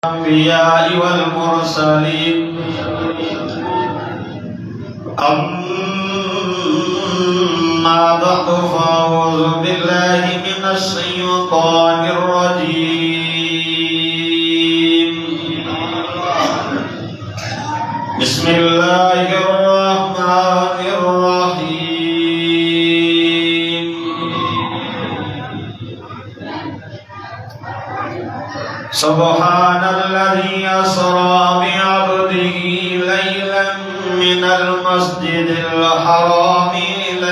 الأنبياء والمرسلين أما بعد فأعوذ بالله من الشيطان الرجيم بسم الله الرحمن الرحيم سبحان الذي أسرى بعبده ليلا من المسجد الحرام إلى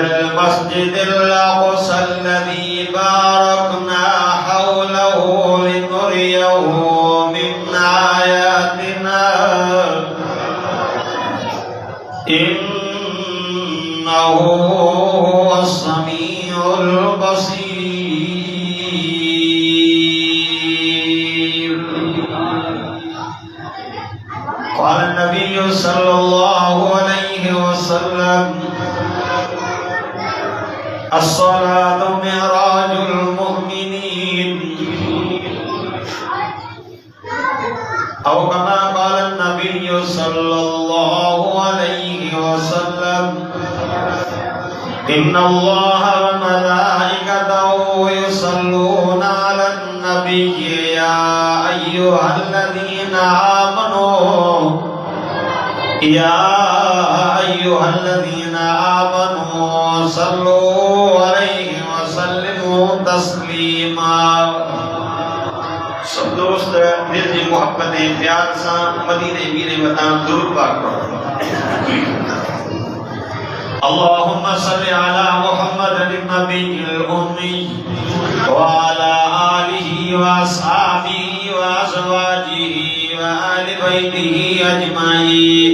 المسجد الأقصى الذي باركنا حوله لنريه من آياتنا إنه هو السميع البصير. قال النبي صلى الله عليه وسلم الصلاة معراج المؤمنين أو كما قال النبي صلى الله عليه وسلم إن الله وملائكته يصلون على النبي يا أيها الذين آمنوا صلوا عليه وسلموا تسليما. सब दोस्त दिल की मोहब्बत प्यार से मदीने मीरे वतन दुरूद पाक पढ़ो. اللهم صل على محمد النبي الأمي وعلى آله وأصحابه وأزواجه وآل بيته أجمعين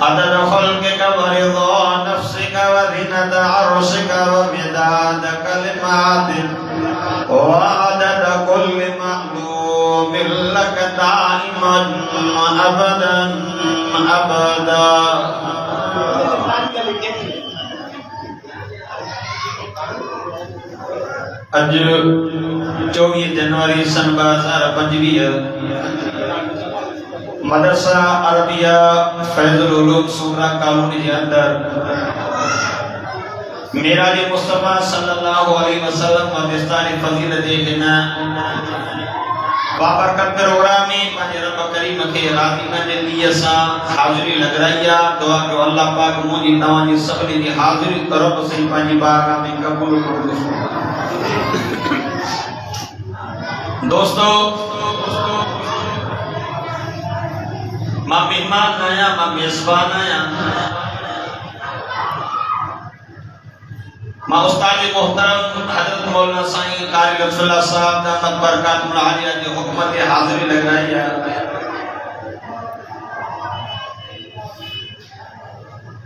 عدد خلقك ورضا نفسك وزنة عرشك ومداد كلماتك وعدد كل معلوم لك دائما أبدا أبدا. अज 24 जनवरी सन 2025 मदरसा अरबिया फैजुल उलूम सूरा कॉलोनी के अंदर मेराज मुस्तफा सल्लल्लाहु अलैहि वसल्लम मदरसानी फजीलत हिना बाबरकत रोड़ा में पंहिंजे रब करीम खे राज़ी करण लिए सा हाज़िरी लॻराई आहे. दुआ कयो अल्लाह पाक मुंहिंजी तव्हांजी सभिनी जी हाज़िरी रब सही पंहिंजी बारगाह में क़बूल करे. दोस्तों मां मेहमान आया, मां मेज़बान आया, मां उस्ताद मोहतरम हजरत मौलाना साईं कारी लत्फुल्लाह साहब दामत बरकातुहुल आलिया के हुक्म ते हाज़िरी लगाई है.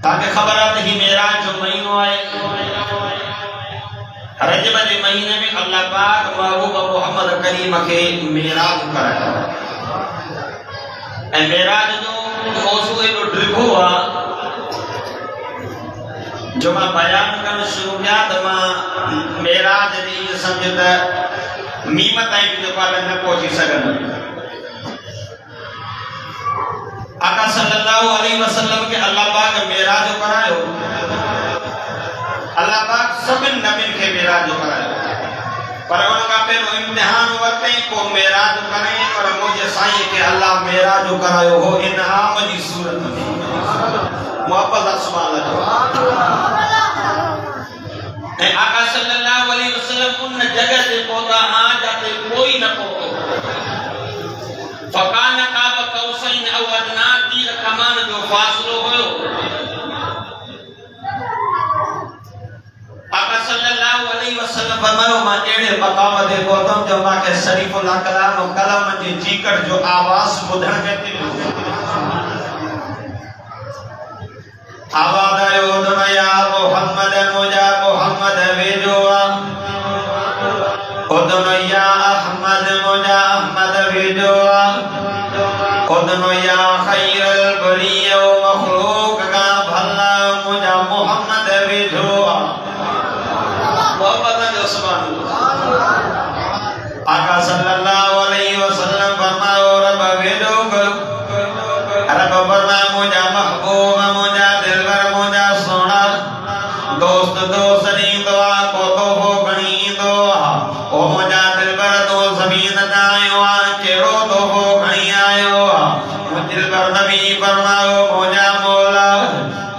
ताकि खबर है कि मेराज जो महीनो है रजब के महीने में अल्लाह पाक महबूब मोहम्मद करीम के मेराज कराया. ए मेराज जो मौजू एडो ड्रिघो आ जो मां बयान करण शुरू किया तो मां मेराज जी समझ त मीम ताईं जो पाल न पहुची सघंदो. आका सल्लल्लाहु अलैहि वसल्लम के अल्लाह पाक मेराज करायो. अल्लाह पाक सभिनि नबियुनि खे मेराज करायो पर उन खां पहिरियों इम्तिहान वरितई पोइ मेराज करे. पर मुंहिंजे साईं खे अल्लाह मेराज करायो हो इनाम जी सूरत में. मोहब्बत सुभान अल्लाह. ऐं आका सल्लल्लाहु अलैहि वसल्लम उन जगह ते पहुता हां जाते कोई न पहुतो. फकान काब कौसैन औ अदना तीर कमान जो फासलो हुयो. आका सल्लल्लाहु अलैहि वसल्लम फरमायो मां एड़े मकाम ते पहुतम जो मांखे शरीफुल कलाम और कलाम जी चीकड़ जो आवाज ॿुधण में थी. आवाज आयो दुनिया मोहम्मद मुजा मोहम्मद वेजोआ ओ दुनिया अहमद मुजा अहमद वेजोआ ओ दुनिया खैरल बरिया मखलूक का भला मुजा मोहम्मद वेजोआ दोस्त दोस्त दी दुआ को तो हो गणी दो ओ मुझा दिल पर दो ज़मीन दायो केड़ो तो हो गणी आयो मुझ दिल पर नबी फरमाओ मुझा मौला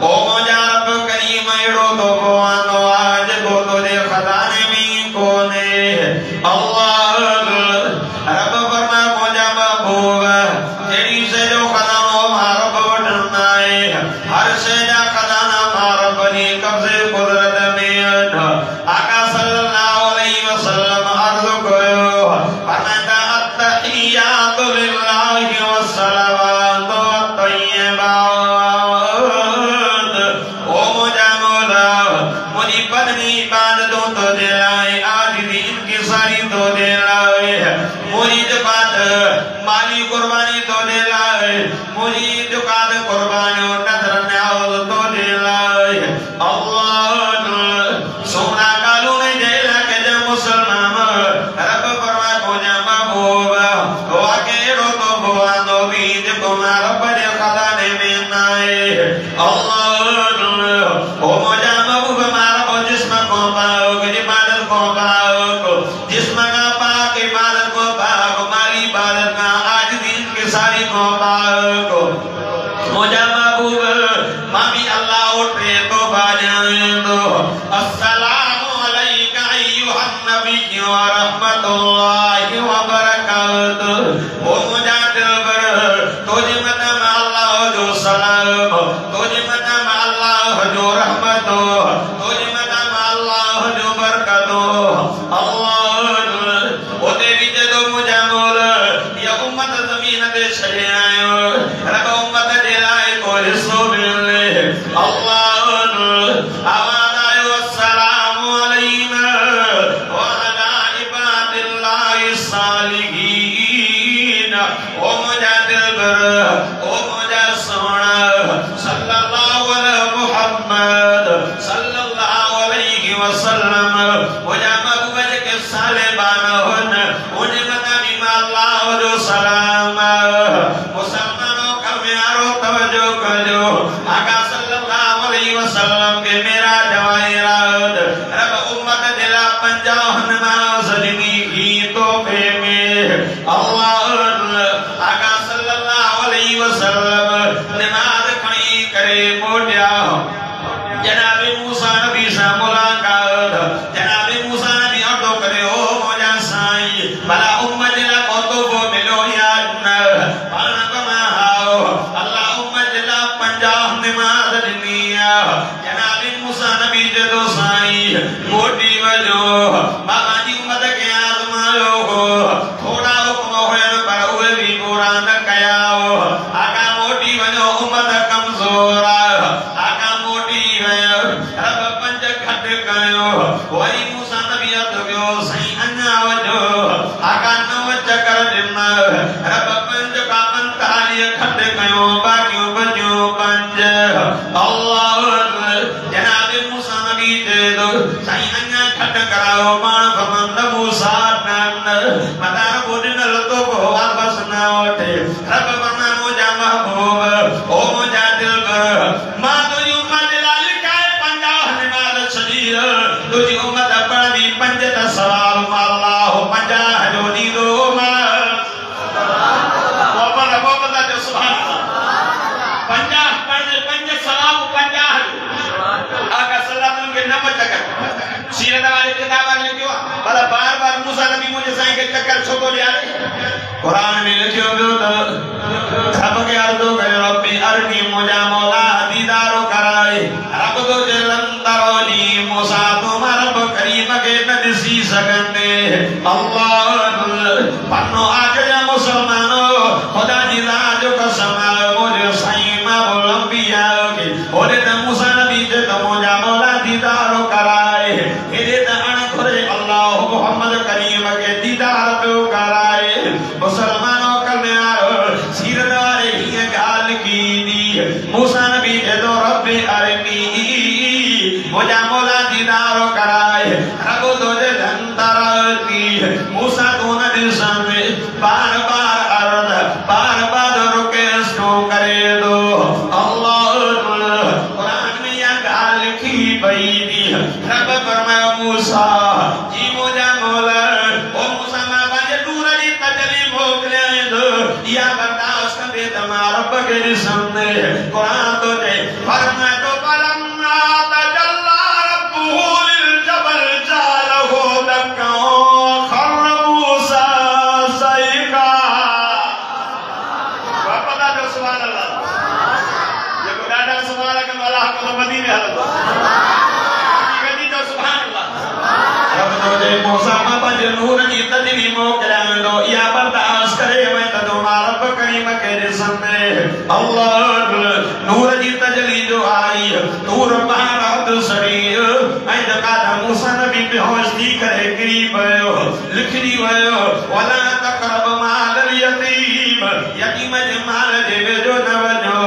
ओ मुझा रब करीम एड़ो तो हो आनो आज को तो दे खजाने में कोने अल्लाह रब फरमा मुझा महबूब तेरी से जो खजानो मारो बवटना है हर से जा खजाना मारो बनी कब्जे कुदरत में आका सल्लल्लाहु अलैहि वसल्लम अर्ज़ कयो फरमाता अत्तहियातु लिल्लाहि वस्सलावातु अत्तय्यिबात ओ मुझा मौला मुझी बदनी इबादतों तो दिलाए आज दिन की सारी तो दिलाए मुझी जबात माली कुर्बानी तो दिलाए मुझी जुकात कुर्बानी नजर न्याज तो दिलाए अल्लाह सोना कालू ने जेला के जब मुसलमान रब फरमाए मुझे महबूब वाकेरो तो बुआ दो बीज कुमार बड़े खजाने में नाए अल्लाह ओ मुझे महबूब मारो जिस्म को पाओ इबादत को पाओ जिस्म का पाक इबादत को पाओ माली इबादत का आज दिन के सारी को पाओ मुझे महबूब मामी अल्लाह उठे तो बाजाए दो अस्सलामु अलैका अय्युहन नबी व रहमतुल्लाहि व बरकातुहू ओ मुझा दिलबर तुझे मत अल्लाह जो सलाम तुझे मत अल्लाह जो रहमत तुझे मत अल्लाह जो बरकत अल्लाह ओ देवी दे दो मुझे मोल या उम्मत जमीन दे छड़े आयो रब उम्मत दे लाए को हिस्सो मिले अल्लाह आवाज आयो अस्सलामु अलैना व अला इबादिल्लाहि सालिहीन ओ मुझा दिलबर ओ मुझा सोना सल्लल्लाहु अलैहि मुहम्मद सल्लल्लाहु अलैहि वसल्लम मुझा महबूब के साले बाना होन उन्हें मता बीमा अल्लाह जो सलाम मुसलमानों का प्यारो तवज्जो करो आका सल्लल्लाहु अलैहि वसल्लम के मेरा जवाहिरात रब उम्मत दिला 50 नमाज दी की तोहफे में अल्लाह आका सल्लल्लाहु अलैहि वसल्लम नमाज खड़ी करे मोटिया जनाब मूसा नबी से मुलाकात जनाब मूसा नबी अर्ज़ करे ओ मोजा साईं भला उम्मत ला को तो वो मिलो याद न पान कमाओ अल्लाह उम्मत ला 50 नमाज दिनिया जनाब मूसा नबी जे तो साईं मोटी वजो बाबा जी उम्मत के आजमायो हो थोड़ा हुक्म होए पर उहे भी पूरा न कयाओ आका मोटी वजो उम्मत कमजोर आका मोटी वयो रब पंज घट कयो वही मूसा नबी अदगयो सही अन्ना वजो आका नव चकर दिन रब पंज का 45 घट कयो बाकियो बजो पंज अल्लाह जनाब मूसा नबी दे दो सही अन्ना घट कराओ मान फमन मूसा नन मदार बोदिन लतो को वापस न उठे रब बना मुझा महबूब ओ मुझा दिलबर मां तुझी उम्मत लाल काय 50 नमाज छड़ी तुझी उम्मत पढ़ी पंज त सवाल अल्लाह 50 जो दी दो मां बाबा जो सुभान अल्लाह 50 पढ़े पंज सवाल 50 आका सल्लल्लाहु के नम चक्कर सीरत वाले किताब में लिखो भला बार-बार मूसा नबी मुझे साईं के चक्कर छोको लिया कुरान में लिखो गयो तो सब के अर्जो करे रब्बी अरनी मुझा मौला दीदारो कराए रब तो जलंतरोनी मूसा तुम्हारा रब करीम के न दिसी सकते अल्लाह पन्नो आके मुसलमानों खुदा जी राज कसम मुझे साईं माउल अंबिया के ओरे त मूसा नबी जे तो मुझा मौला दीदारो कराए इदे त अनखरे अल्लाह मोहम्मद करीम के दीदार तो कराए मुसलमानों कल्याण सीरत वाले ही गाल की दी मूसा नबी जे तो रब्बे अरनी मुझा मौला दीदारो कराए रब तो जे धंतरती मूसा तो न दिसन में बार-बार अर्ज बार-बार रुके स्नो करे दो अल्लाह कुरान में या गाल की पई दी रब फरमायो मूसा जी मुझा मौला ओ मूसा मां बाजे दूर जी तजली मोकले दो या बर्दाश्त दे तमारा बगैर सामने कुरान तो दे फरमाए तो पलम्मा तजल्ला रब्बुहु लिल जबल जालहु दक्का खर मूसा सईका बापा दा सुभान अल्लाह ये बुलाड़ा सुभान अल्लाह को मदीने हालत गदी तो सुभान अल्लाह रब तो दे मूसा मां बाजे नूर जी तजली मोकले दो या बर्दाश्त करे मैं तो रब करीम के सामने अल्लाह नूर जी तजली जो आई नूर महाराज सरी ऐं जका मूसा नबी बेहोश थी करे गिरी पयो लिखी वयो वला तकरब माल यतीम यतीम जे माल जे वेझो न वञो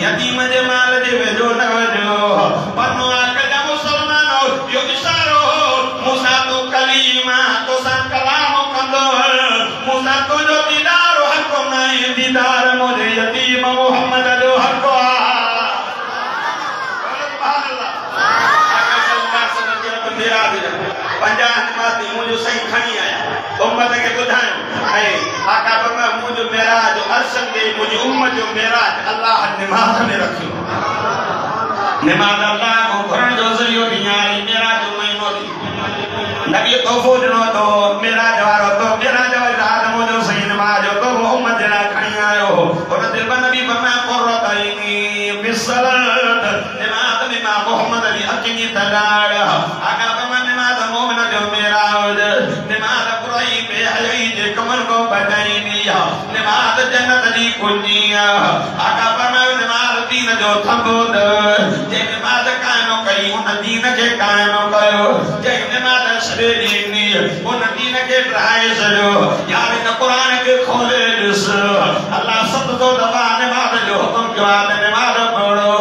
यतीम जे माल जे वेझो न वञो पनो आकजा मुसलमानो यो इशारो मूसा तो कलीमा तो सा कलाम कंदो मूसा तो जो दीदार हक नहीं दीदार मुझे यतीम मोहम्मद जो हक सुभान अल्लाह आका सल्लल्लाहु अलैहि वसल्लम के बंदेरा दे 50 माती मुझे सही खणी आया उम्मत के बुधायो ऐ आका फरमा मुझे मेराज अरशन दे मुझे उम्मत जो मेराज अल्लाह निमाज में रखियो निमाज अल्लाह को घरण जो जरियो दियाई मेराज महीनो दी नबी तोहफो दिनो तो मेराज वारो तो मेराज वारो रात मुझे सही निमाज तो मोहम्मद जना खणी आयो और दिल पर नबी फरमाया कुर्रतैनी बिसलत निमाज में मां मोहम्मद अली अकीनी तदाड़ आका फरमाया निमाज मोमिन जो मेराज निमाज बुराई बेहयाई जे कमर को बचाई दिया निमाज जन्नत दी कुंजिया आका फरमाया निमाज दीन जो थंबो जे निमाज कायम कई उन दीन के कायम कयो जे निमाज सवेरी नी उन दीन के ड्राई सजो यार इन कुरान के खोले दिस अल्लाह सब तो दवा निमाज जो हुक्म जवाब निमाज पढ़ो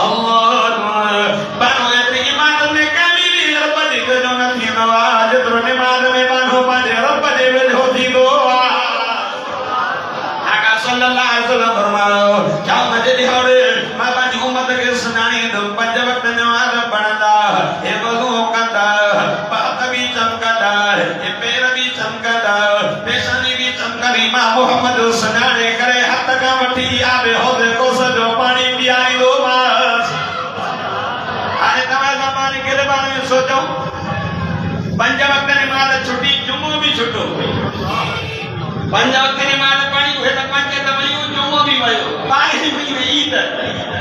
अल्लाह बानो ये ईमान में कामिली रब दी जो नथी नवाज तो निमाज में बानो पाजे रब दे जो थी दो आका सल्लल्लाहु अलैहि वसल्लम फरमायो क्या मजे दिहोरे मां बाजी उम्मत के सुनाई दो पंज वक्त नमाज पढ़दा ए वजू करदा बात भी चमकदा ए पैर भी चमकदा पेशानी भी चमकदी मां मोहम्मद सुनाने करे हथ का वठी आवे होदे को सजो पानी पियाई दो बस आए तवा जमाने के बारे में सोचो पंज वक्त नमाज छुट्टी जुम्मो भी छुटो पंज वक्त नमाज पढ़ी हुए तो पंज तवयो जुम्मो भी वयो पानी भी ईद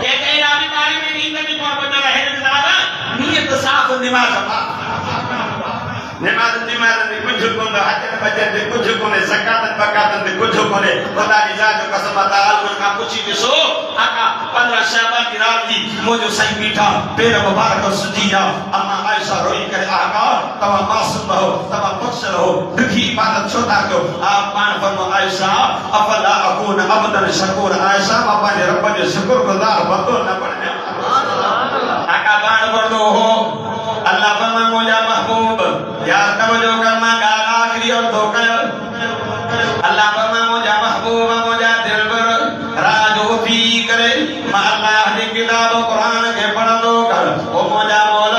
के कई रावी बारी में ईद भी कोन बंदा है दादा नियत साफ नमाज नमाज में कुछ कोन हज बजट में कुछ कोन ज़कात बकात में कुछ कोन खुदा की जात कसम ताल का पूछी दिसो आका 15 शाबान की रात थी मुझे सही मीठा पैर मुबारक सुजिया अम्मा आयशा रोई करे आका तवा मासूम हो तवा बख्श रहो दुखी इबादत छोटा को आप मान फरमा आयशा अफला अकून अबदन शकूर आयशा बाबा ने रब जो शुक्रगुजार बतो न पड़े आका बाण पड़ो हो अल्लाह फरमा मुझा महबूब यार तवज्जो करना गाल आखिरी और दो कर अल्लाह फरमा मुझा महबूब मुझा दिलबर राजो पी करे मा अल्लाह दी किताब कुरान के पढ़ दो कर ओ मुझा मोल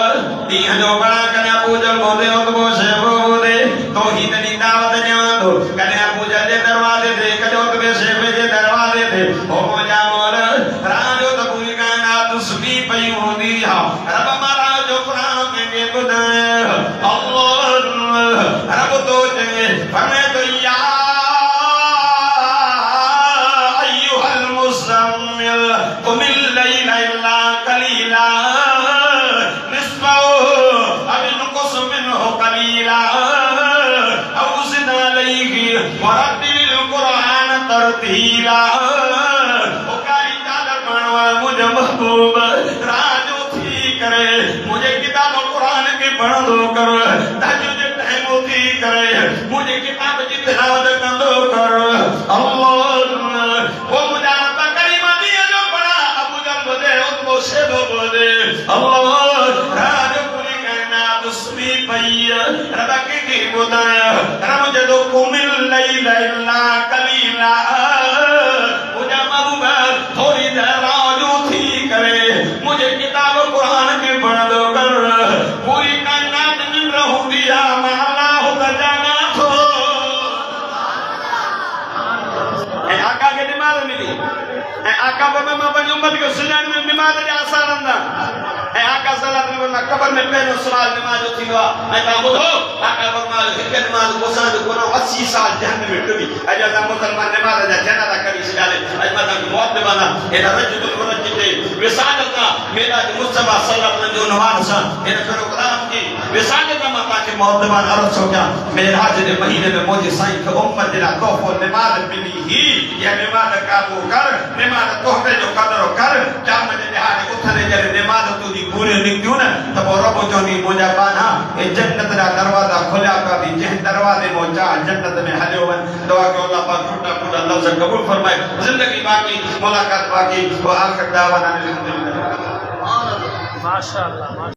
दी जो बड़ा कन्या पूजन बोले और वो से बोले तो ही तनी दावत जवा दो कन्या पूजन दे दरवाजे दे कजो के से जे दरवाजे दे ओ मुझा मोल राजो तो पूरी कायनात सुबी पई होंदी हा रब मारा जो कुरान के बुधाए अल्लाह रब तो जे फरमाए तो या अय्युहल मुज़म्मिल कुमिल लैला इल्ला कलीला निस्फहु अव इनकुस मिनहु कलीला औ ज़िद अलैहि वरत्तिल कुरान तरतीला ओ कारी तादर बनवा मुझे महबूब राजो थी करे मुझे किताब कुरान के पढ़ दो कर तहज्जुद टाइम थी करे मुझे किताब की तिलावत कर दो कर अल्लाह वो मुझे रब करीम दिया जो पढ़ा अबू जल बोले उसको से बोले अल्लाह राज पूरी कायनात सुनी पई रब की बुदाया रब जदो कुमिल लैला इल्ला कलीला मुझे महबूब थोड़ी देर राजो थी करे मुझे किताब कुरान के पढ़ दो कर नमाज जा आसान अंदा ए आका सल्लल्लाहु अलैहि वसल्लम कब्र में पहलो सवाल नमाज थी वा ए ता बुधो आका फरमायो हिक नमाज कोसा जो कोन 80 साल जहन्नम में टुबी अजा ता मुसलमान नमाज जा जन्नत करी सगाले अज मता मौत बना ए रजतुल मुरज्जिते विसाल का मेरा मुस्तफा सल्लल्लाहु अलैहि वसल्लम नमाज सा ए प्रोग्राम की विसाल का मता के मौत बना अर्ज हो गया मेराज के महीने में मुझे साईं के उम्मत दिला तोहफो नमाज मिली ही या नमाज काबू कर नमाज तोहफे जो कदर कर क्या मुझे निहारे उठने जरे नमाज तू दी पूरे निक्तियों ना तब रब जो नी मुझे पाना ए जन्नत दा दरवाजा खुला का भी जह दरवाजे मौजा जन्नत में हले वन दुआ के अल्लाह पाक टूटा टूटा लफ्ज कबूल फरमाए जिंदगी बाकी मुलाकात बाकी व आखिर दावाना अल्हम्दुलिल्लाह माशाअल्लाह।